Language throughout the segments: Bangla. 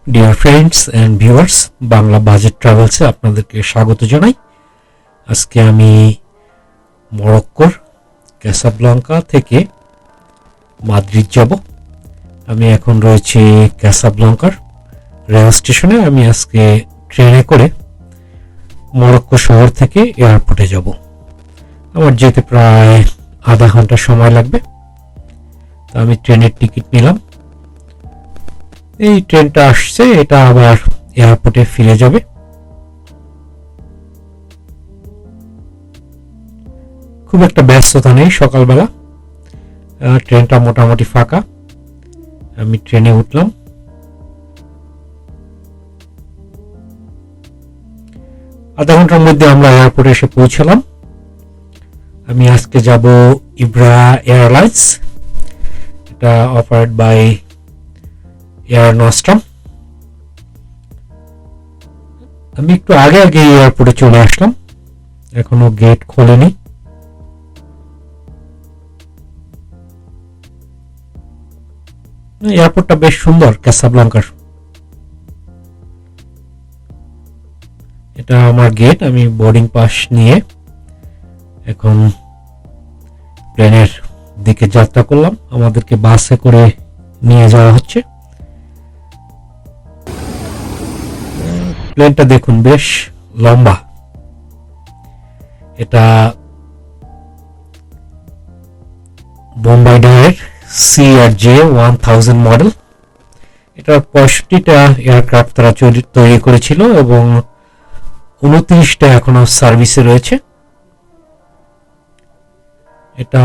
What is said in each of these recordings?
Deer friends and viewers, Bangla budget ট্রাভেলসে আপনাদেরকে স্বাগত জানাই। আজকে আমি মরক্কোর ক্যাসাব্লাঙ্কা থেকে মাদ্রিদ যাব। আমি এখন রয়েছি ক্যাসাব্লাঙ্কার রেল স্টেশনে। আমি আজকে ট্রেনে করে মরক্কো শহর থেকে এয়ারপোর্টে যাব। আমার যেতে প্রায় আধা ঘন্টা সময় লাগবে। তো আমি ট্রেনের টিকিট নিলাম। এই ট্রেনটা আসছে, এটা আবার এয়ারপোর্টে ফিরে যাবে। খুব একটা ব্যস্ততা নেই সকালবেলা, ট্রেনটা মোটামুটি ফাঁকা। আমি ট্রেনে উঠলাম। আধা ঘন্টার মধ্যে আমরা এয়ারপোর্টে এসে পৌঁছলাম। আমি আজকে যাব ইব্রা এয়ারলাইন্স। এটা অপারেট বাই এয়ার নস্ট্রাম। আমি একটু আগে আগে এয়ারপোর্টে চলে আসলাম, এখনো গেট খোলেনি। এয়ারপোর্টটা বেশ সুন্দর ক্যাসাব্লাঙ্কার। এটা আমার গেট। আমি বোর্ডিং পাস নিয়ে এখন প্লেনের দিকে যাত্রা করলাম। আমাদেরকে বাসে করে নিয়ে যাওয়া হচ্ছে। প্লেনটা দেখুন, বেশ লম্বা। এটা বোম্বাইডারের CRJ-1000 মডেল। এটা 65টা এয়ারক্রাফট তারা তৈরি করেছিল এবং 29টা এখনো সার্ভিসে রয়েছে। এটা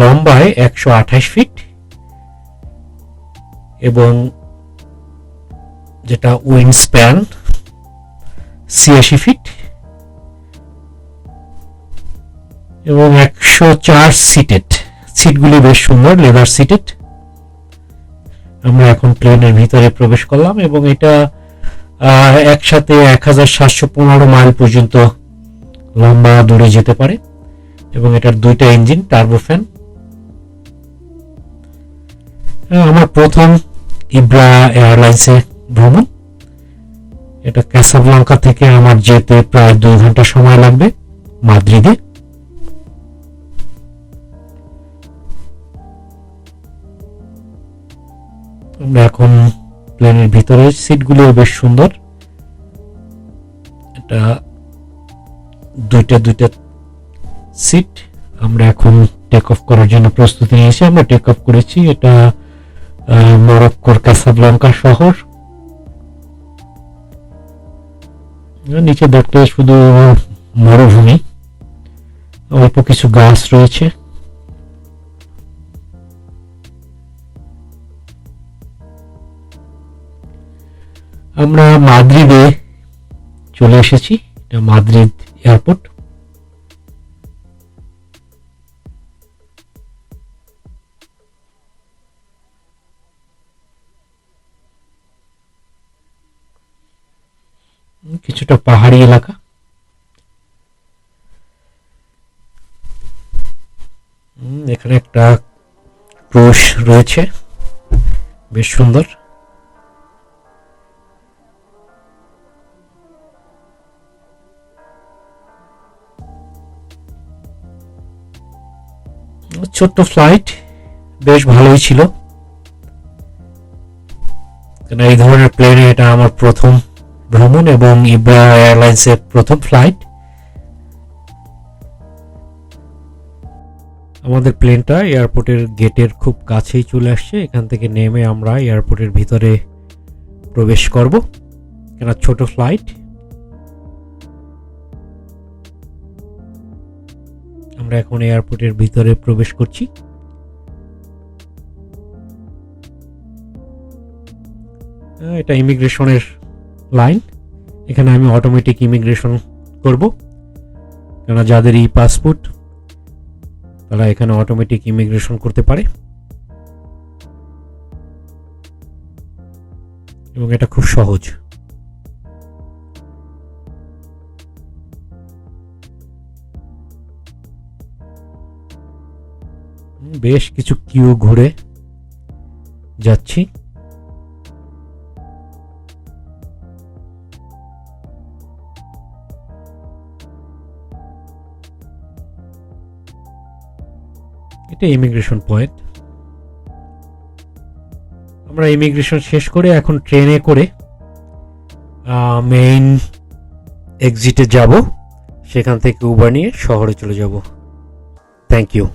লম্বায় 128 ফিট এবং যেটা উইন্ড স্প্যান 86 ফিট এবং 104 সিটেড। সিটগুলি বেশ সুন্দর, লেদার সিটেড। আমরা এখন প্লেনের ভিতরে প্রবেশ করলাম এবং এটা একসাথে 1715 মাইল পর্যন্ত লম্বা দূরে যেতে পারে এবং এটার দুইটা ইঞ্জিন, টার্বোফ্যান। আমার প্রথম ইব্রা এয়ারলাইন্সে ভ্রমণ। এটা ক্যাসাব্লাঙ্কা থেকে আমার যেতে প্রায় 2 ঘন্টা সময় লাগবে মাদ্রিদে। আমরা এখন প্লেনের ভিতরে, সিটগুলো বেশ সুন্দর। এটা দুইটা সিট। আমরা এখন টেক অফ করার জন্য প্রস্তুতি নিয়েছি। আমরা টেক অফ করেছি। এটা মরক্কোর ক্যাসাব্লাঙ্কা শহর। নিচে দেখলে শুধু মরুভূমি, অল্প কিছু গাছ রয়েছে। আমরা মাদ্রিদে চলে এসেছি। এটা মাদ্রিদ এয়ারপোর্ট। কিছুটা পাহাড়ি এলাকা। এখানে একটা ক্রুশ রয়েছে, বেশ সুন্দর। ছোট্ট ফ্লাইট, বেশ ভালোই ছিল। এই ধরনের প্লেনে এটা আমার প্রথম ভ্রমণ এবং ইব্রা এয়ারলাইন্সের প্রথম ফ্লাইট। আমাদের প্লেনটা এয়ারপোর্টের গেটের খুব কাছেই চলে আসছে। এখান থেকে নেমে আমরা এয়ারপোর্টের ভিতরে প্রবেশ করব। এটা ছোট ফ্লাইট। আমরা এখন এয়ারপোর্টের ভিতরে প্রবেশ করছি। এটা ইমিগ্রেশনের লাইন। এখানে আমি অটোমেটিক ইমিগ্রেশন করব, কেন যাদের ই পাসপোর্ট তারা এখানে অটোমেটিক ইমিগ্রেশন করতে পারে এবং এটা খুব সহজ। বেশ কিছু কিউ ঘুরে যাচ্ছি। এটা ইমিগ্রেশন পয়েন্ট। আমরা ইমিগ্রেশন শেষ করে এখন ট্রেনে করে মেইন এক্সিটে যাব, সেখান থেকে উবার নিয়ে শহরে চলে যাব। Thank you.